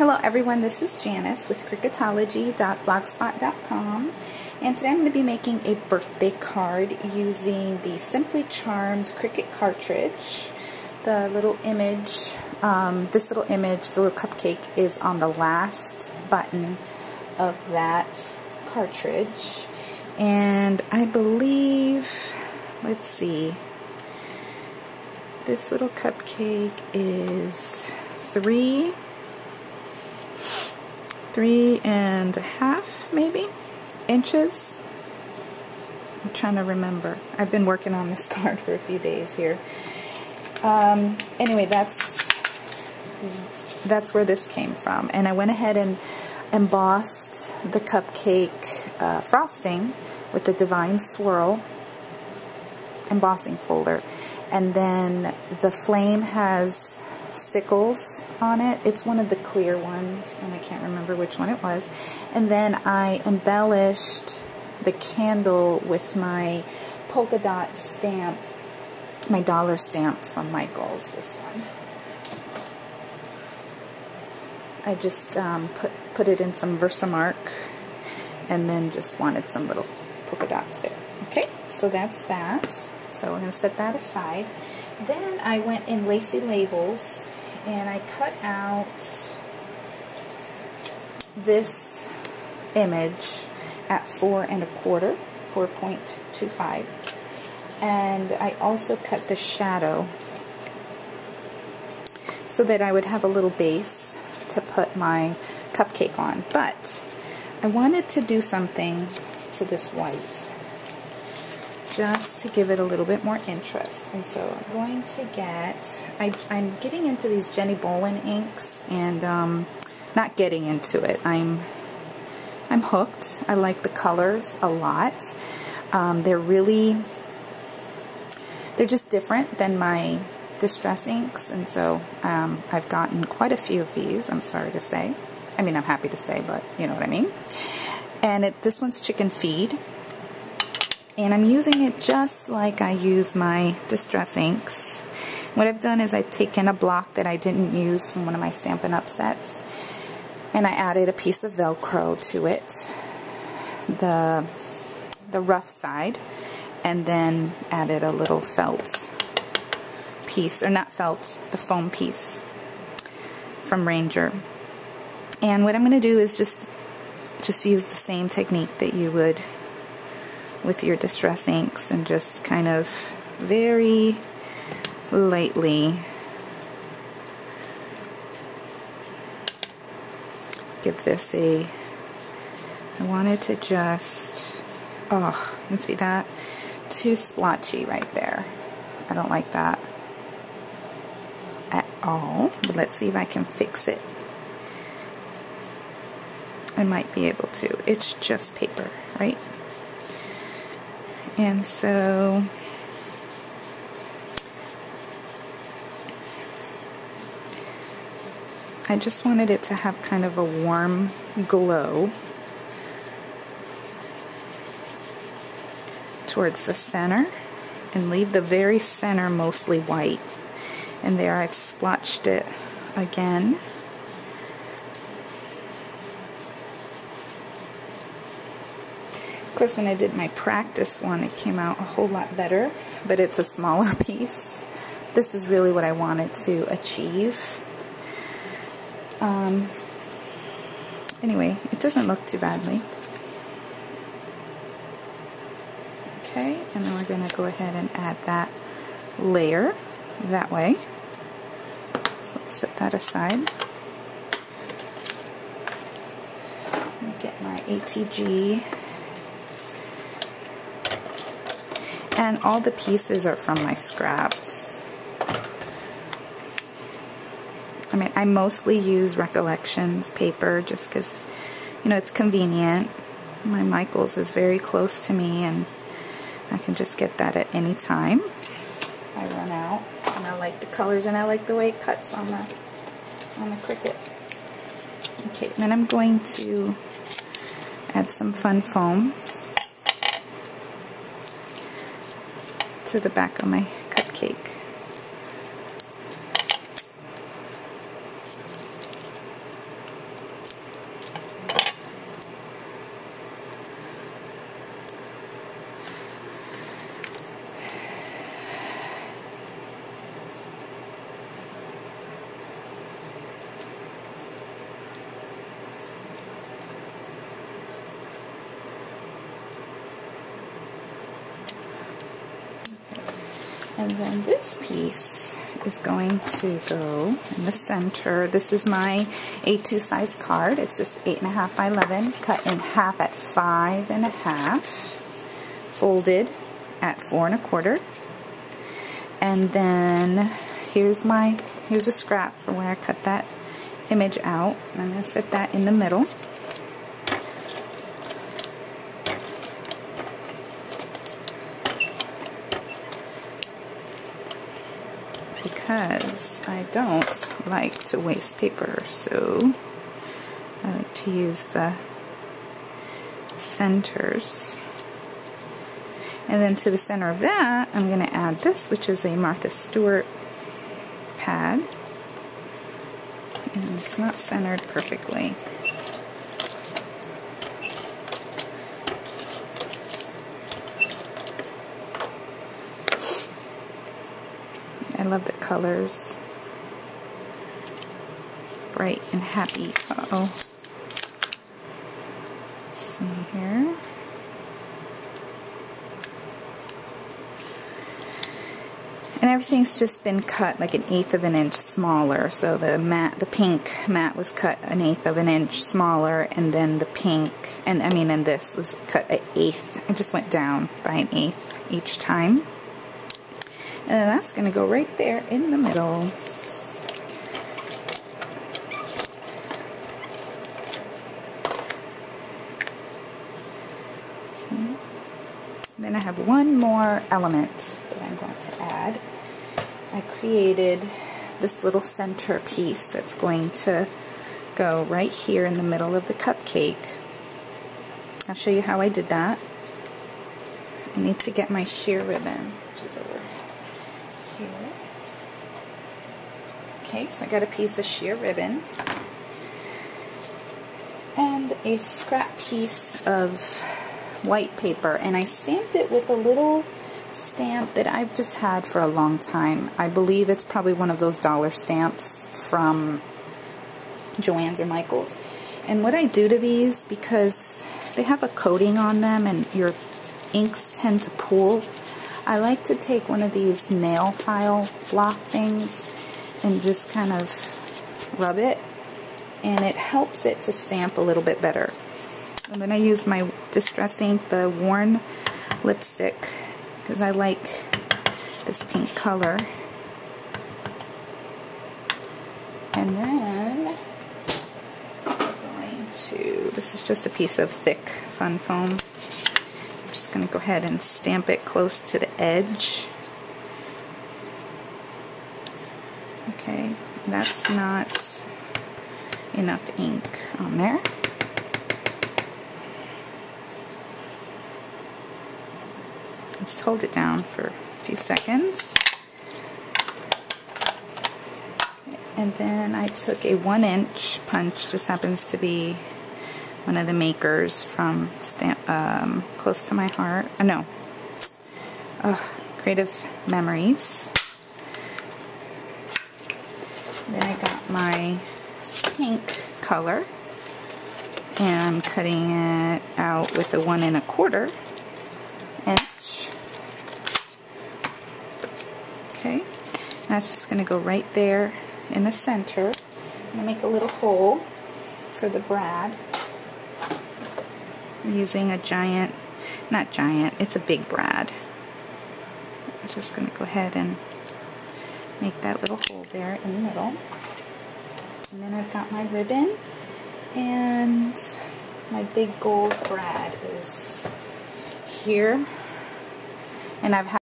Hello everyone, this is Janice with cricketology.blogspot.com, and today I'm going to be making a birthday card using the Simply Charmed Cricut cartridge. The little image, this little image, the little cupcake, is on the last button of that cartridge. And I believe, let's see, this little cupcake is 3.5 maybe inches. I'm trying to remember. I've been working on this card for a few days here. Anyway, that's where this came from, and I went ahead and embossed the cupcake frosting with the Divine Swirl embossing folder, and then the flame has stickles on it. It's one of the clear ones, and I can't remember which one it was. And then I embellished the candle with my polka dot stamp, my dollar stamp from Michael's, this one. I just put it in some Versamark and then just wanted some little polka dots there. Okay, so that's that. So we're going to set that aside. Then I went in Lacy Labels and I cut out this image at 4.25, 4.25, and I also cut the shadow so that I would have a little base to put my cupcake on. But I wanted to do something to this white just to give it a little bit more interest, and so I'm going to get, I'm getting into these Jenny Bolin inks, and not getting into it, I'm hooked. I like the colors a lot. They're just different than my distress inks, and so I've gotten quite a few of these, I'm sorry to say. I mean, I'm happy to say, but you know what I mean. And this one's Chicken Feed. And I'm using it just like I use my distress inks. What I've done is I've taken a block that I didn't use from one of my Stampin' Up sets, and I added a piece of Velcro to it, the rough side, and then added a little felt piece, or not felt, the foam piece from Ranger. And what I'm going to do is just use the same technique that you would with your distress inks, and just kind of very lightly give this I wanted to just, you can see that? Too splotchy right there. I don't like that at all, but let's see if I can fix it. I might be able to. It's just paper, right? And so I just wanted it to have kind of a warm glow towards the center, and leave the very center mostly white. And there I've splotched it again. Of course, when I did my practice one, it came out a whole lot better, but it's a smaller piece. This is really what I wanted to achieve. Anyway, it doesn't look too badly. Okay, and then we're going to go ahead and add that layer that way. So I'll set that aside. Get my ATG. And all the pieces are from my scraps. I mean, I mostly use Recollections paper just because, you know, it's convenient. My Michael's is very close to me, and I can just get that at any time if I run out. And I like the colors, and I like the way it cuts on the Cricut. Okay, then I'm going to add some fun foam to the back of my cupcake. And then this piece is going to go in the center. This is my A2 size card. It's just 8.5 by 11, cut in half at 5.5, folded at 4 1/4. And then here's a scrap for where I cut that image out. I'm going to set that in the middle. Because I don't like to waste paper, so I like to use the centers. And then to the center of that, I'm going to add this, which is a Martha Stewart pad. And it's not centered perfectly. I love the colors. Bright and happy. Uh-oh. Let's see here. And everything's just been cut like 1/8 of an inch smaller. So the pink mat was cut 1/8 of an inch smaller, and then the pink, and this was cut 1/8. It just went down by 1/8 each time. And that's going to go right there in the middle. Okay. Then I have one more element that I'm going to add. I created this little center piece that's going to go right here in the middle of the cupcake. I'll show you how I did that. I need to get my sheer ribbon, which is over here. Okay, so I got a piece of sheer ribbon and a scrap piece of white paper, and I stamped it with a little stamp that I've just had for a long time. I believe it's probably one of those dollar stamps from Joann's or Michael's. And what I do to these, because they have a coating on them and your inks tend to pool, I like to take one of these nail file block things and just kind of rub it, and it helps it to stamp a little bit better. And then I use my Distress Ink, the worn lipstick, because I like this pink color. And then I'm going to, this is just a piece of thick fun foam. I'm just going to go ahead and stamp it close to the edge. Okay, that's not enough ink on there. Just hold it down for a few seconds. And then I took a 1-inch punch. This happens to be one of the makers from Close to My Heart. Creative Memories. Then I got my pink color, and I'm cutting it out with a 1 1/4 inch. Okay, that's just going to go right there in the center. I'm going to make a little hole for the brad. I'm using a giant, not giant, it's a big brad. I'm just going to go ahead and make that little hole there in the middle. And then I've got my ribbon, and my big gold brad is here. And I've had